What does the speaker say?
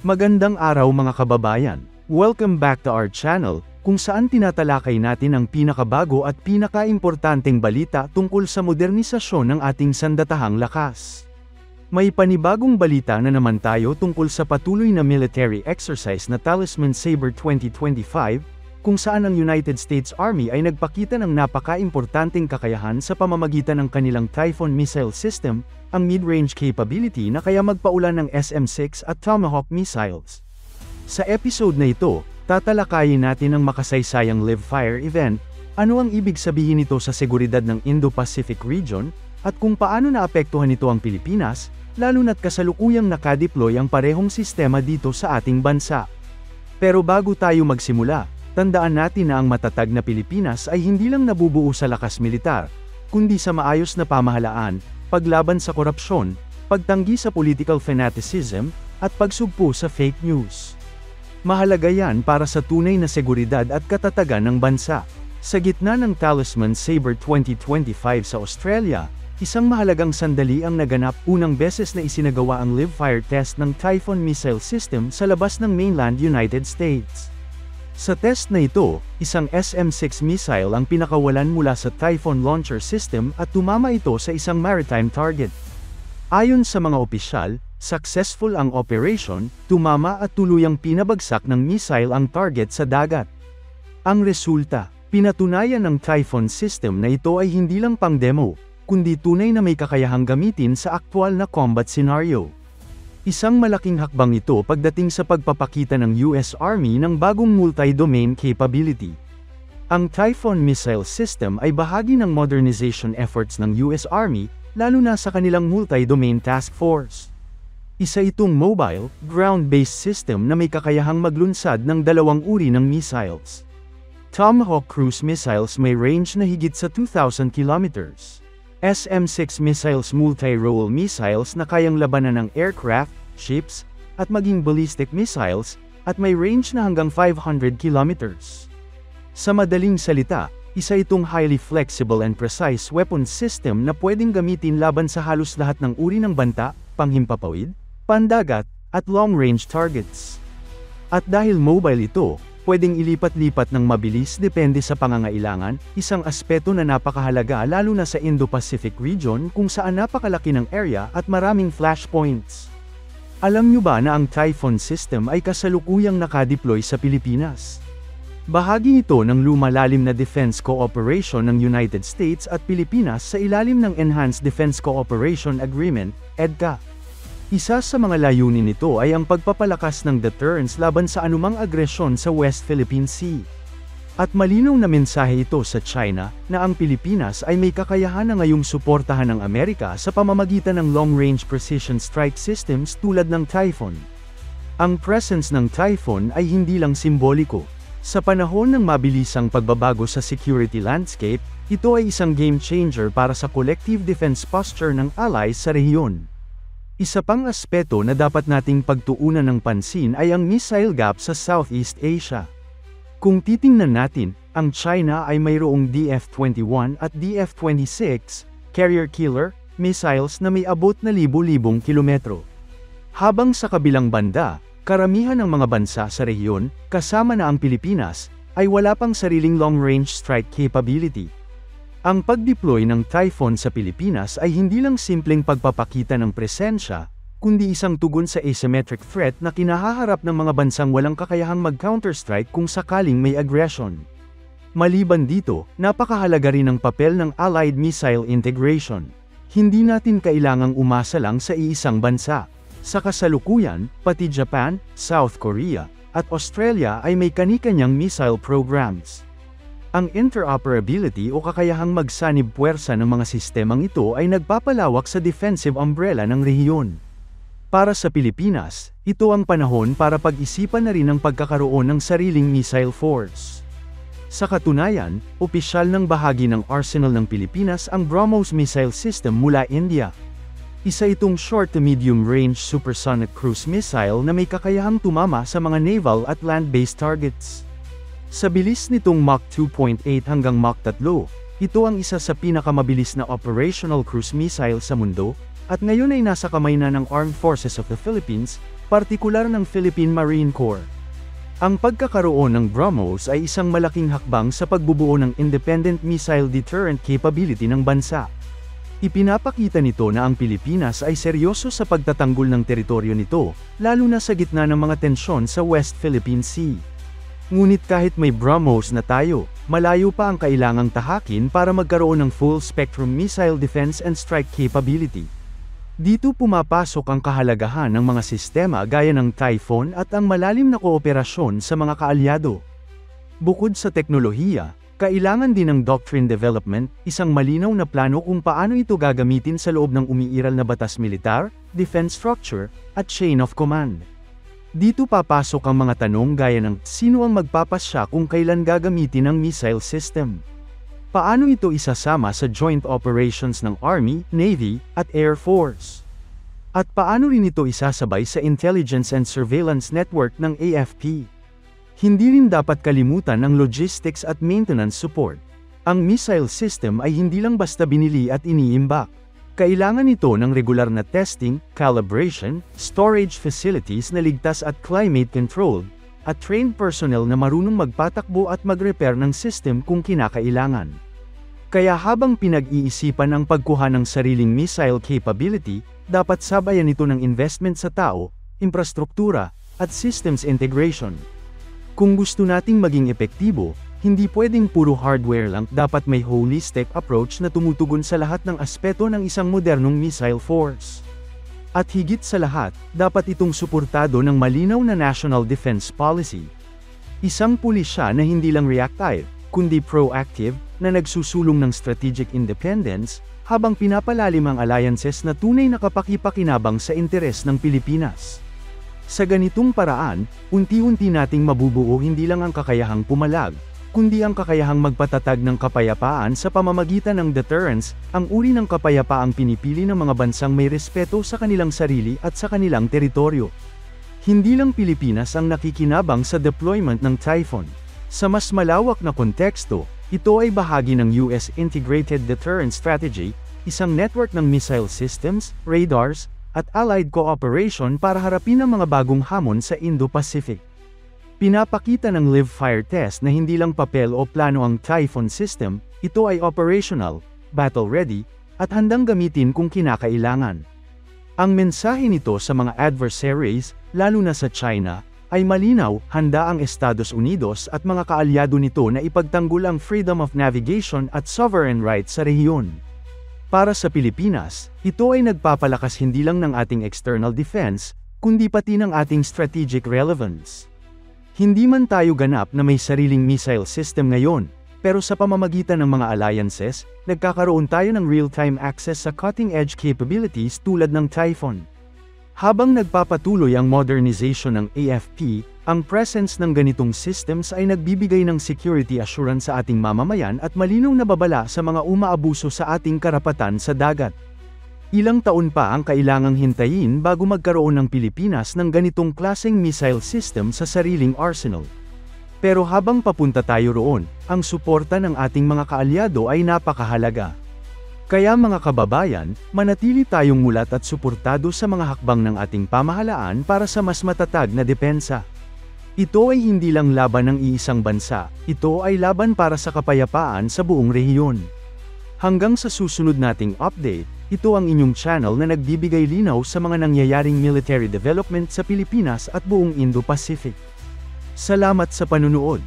Magandang araw mga kababayan. Welcome back to our channel, kung saan tinatalakay natin ang pinakabago at pinakaimportanteng balita tungkol sa modernisasyon ng ating sandatahang lakas. May panibagong balita na naman tayo tungkol sa patuloy na military exercise na Talisman Sabre 2025, kung saan ang United States Army ay nagpakita ng napaka-importanteng kakayahan sa pamamagitan ng kanilang Typhoon missile system, ang mid-range capability na kaya magpaulan ng SM-6 at Tomahawk missiles. Sa episode na ito, tatalakayin natin ang makasaysayang Live Fire event, ano ang ibig sabihin nito sa seguridad ng Indo-Pacific region, at kung paano naapektuhan nito ang Pilipinas, lalo na't kasalukuyang nakadeploy ang parehong sistema dito sa ating bansa. Pero bago tayo magsimula, tandaan natin na ang matatag na Pilipinas ay hindi lang nabubuo sa lakas militar, kundi sa maayos na pamahalaan, paglaban sa korupsyon, pagtanggi sa political fanaticism, at pagsugpo sa fake news. Mahalaga yan para sa tunay na seguridad at katatagan ng bansa. Sa gitna ng Talisman Sabre 2025 sa Australia, isang mahalagang sandali ang naganap. Unang beses na isinagawa ang live fire test ng Typhoon missile system sa labas ng mainland United States. Sa test na ito, isang SM-6 missile ang pinakawalan mula sa Typhoon launcher system at tumama ito sa isang maritime target. Ayon sa mga opisyal, successful ang operation, tumama at tuluyang pinabagsak ng missile ang target sa dagat. Ang resulta, pinatunayan ng Typhoon system na ito ay hindi lang pang-demo, kundi tunay na may kakayahang gamitin sa aktwal na combat scenario. Isang malaking hakbang ito pagdating sa pagpapakita ng US Army ng bagong multi-domain capability. Ang Typhoon missile system ay bahagi ng modernization efforts ng US Army, lalo na sa kanilang multi-domain task force. Isa itong mobile, ground-based system na may kakayahang maglunsad ng dalawang uri ng missiles. Tomahawk cruise missiles may range na higit sa 2,000 kilometers. SM-6 missiles multi-role missiles na kayang labanan ng aircraft, ships, at maging ballistic missiles, at may range na hanggang 500 kilometers. Sa madaling salita, isa itong highly flexible and precise weapon system na pwedeng gamitin laban sa halos lahat ng uri ng banta, panghimpapawid, pandagat, at long-range targets. At dahil mobile ito, pwedeng ilipat-lipat ng mabilis depende sa pangangailangan, isang aspeto na napakahalaga lalo na sa Indo-Pacific region kung saan napakalaki ng area at maraming flashpoints. Alam nyo ba na ang Typhoon system ay kasalukuyang nakadeploy sa Pilipinas? Bahagi ito ng lumalalim na defense cooperation ng United States at Pilipinas sa ilalim ng Enhanced Defense Cooperation Agreement, EDCA. Isa sa mga layunin nito ay ang pagpapalakas ng deterrence laban sa anumang agresyon sa West Philippine Sea. At malinaw na mensahe ito sa China, na ang Pilipinas ay may kakayahan na ngayong suportahan ng Amerika sa pamamagitan ng long-range precision strike systems tulad ng Typhoon. Ang presence ng Typhoon ay hindi lang simboliko. Sa panahon ng mabilisang pagbabago sa security landscape, ito ay isang game changer para sa collective defense posture ng allies sa rehiyon. Isa pang aspeto na dapat nating pagtuunan ng pansin ay ang missile gap sa Southeast Asia. Kung titingnan natin, ang China ay mayroong DF-21 at DF-26, carrier killer, missiles na may abot na libo-libong kilometro. Habang sa kabilang banda, karamihan ng mga bansa sa rehiyon, kasama na ang Pilipinas, ay wala pang sariling long-range strike capability. Ang pag-deploy ng Typhoon sa Pilipinas ay hindi lang simpleng pagpapakita ng presensya, kundi isang tugon sa asymmetric threat na kinahaharap ng mga bansang walang kakayahang mag-counterstrike kung sakaling may aggression. Maliban dito, napakahalaga rin ang papel ng Allied Missile Integration. Hindi natin kailangang umasa lang sa iisang bansa. Sa kasalukuyan, pati Japan, South Korea, at Australia ay may kani-kanyang missile programs. Ang interoperability o kakayahang magsanib puwersa ng mga sistemang ito ay nagpapalawak sa defensive umbrella ng rehiyon. Para sa Pilipinas, ito ang panahon para pag-isipan na rin ang pagkakaroon ng sariling missile force. Sa katunayan, opisyal ng bahagi ng arsenal ng Pilipinas ang BrahMos missile system mula India. Isa itong short to medium range supersonic cruise missile na may kakayahang tumama sa mga naval at land-based targets. Sa bilis nitong Mach 2.8 hanggang Mach 3, ito ang isa sa pinakamabilis na operational cruise missile sa mundo, at ngayon ay nasa kamay na ng Armed Forces of the Philippines, partikular ng Philippine Marine Corps. Ang pagkakaroon ng BrahMos ay isang malaking hakbang sa pagbubuo ng independent missile deterrent capability ng bansa. Ipinapakita nito na ang Pilipinas ay seryoso sa pagtatanggol ng teritoryo nito, lalo na sa gitna ng mga tensyon sa West Philippine Sea. Ngunit kahit may BrahMos na tayo, malayo pa ang kailangang tahakin para magkaroon ng full-spectrum missile defense and strike capability. Dito pumapasok ang kahalagahan ng mga sistema gaya ng Typhoon at ang malalim na kooperasyon sa mga kaalyado. Bukod sa teknolohiya, kailangan din ng doctrine development, isang malinaw na plano kung paano ito gagamitin sa loob ng umiiral na batas militar, defense structure, at chain of command. Dito papasok ang mga tanong gaya ng, sino ang magpapasya kung kailan gagamitin ang missile system? Paano ito isasama sa joint operations ng Army, Navy, at Air Force? At paano rin ito isasabay sa intelligence and surveillance network ng AFP? Hindi rin dapat kalimutan ang logistics at maintenance support. Ang missile system ay hindi lang basta binili at iniimbak. Kailangan ito ng regular na testing, calibration, storage facilities na ligtas at climate-controlled, at trained personnel na marunong magpatakbo at mag-repair ng system kung kinakailangan. Kaya habang pinag-iisipan ang pagkuha ng sariling missile capability, dapat sabayan ito ng investment sa tao, infrastruktura, at systems integration. Kung gusto nating maging epektibo, hindi pwedeng puro hardware lang, dapat may holistic approach na tumutugon sa lahat ng aspeto ng isang modernong missile force. At higit sa lahat, dapat itong suportado ng malinaw na national defense policy. Isang pulisya na hindi lang reactive, kundi proactive, na nagsusulong ng strategic independence, habang pinapalalim ang alliances na tunay na kapakipakinabang sa interes ng Pilipinas. Sa ganitong paraan, unti-unti nating mabubuo hindi lang ang kakayahang pumalag, kundi ang kakayahang magpatatag ng kapayapaan sa pamamagitan ng deterrence, ang uri ng kapayapaang pinipili ng mga bansang may respeto sa kanilang sarili at sa kanilang teritoryo. Hindi lang Pilipinas ang nakikinabang sa deployment ng Typhoon. Sa mas malawak na konteksto, ito ay bahagi ng US Integrated Deterrence Strategy, isang network ng missile systems, radars, at allied cooperation para harapin ang mga bagong hamon sa Indo-Pacific. Pinapakita ng live fire test na hindi lang papel o plano ang Typhoon system, ito ay operational, battle-ready, at handang gamitin kung kinakailangan. Ang mensahe nito sa mga adversaries, lalo na sa China, ay malinaw, handa ang Estados Unidos at mga kaalyado nito na ipagtanggol ang freedom of navigation at sovereign rights sa rehiyon. Para sa Pilipinas, ito ay nagpapalakas hindi lang ng ating external defense, kundi pati ng ating strategic relevance. Hindi man tayo ganap na may sariling missile system ngayon, pero sa pamamagitan ng mga alliances, nagkakaroon tayo ng real-time access sa cutting-edge capabilities tulad ng Typhoon. Habang nagpapatuloy ang modernization ng AFP, ang presence ng ganitong systems ay nagbibigay ng security assurance sa ating mamamayan at malinaw na babala sa mga umaabuso sa ating karapatan sa dagat. Ilang taon pa ang kailangang hintayin bago magkaroon ng Pilipinas ng ganitong klaseng missile system sa sariling arsenal. Pero habang papunta tayo roon, ang suporta ng ating mga kaalyado ay napakahalaga. Kaya mga kababayan, manatili tayong mulat at suportado sa mga hakbang ng ating pamahalaan para sa mas matatag na depensa. Ito ay hindi lang laban ng iisang bansa, ito ay laban para sa kapayapaan sa buong rehiyon. Hanggang sa susunod nating update, ito ang inyong channel na nagbibigay linaw sa mga nangyayaring military development sa Pilipinas at buong Indo-Pacific. Salamat sa panunood.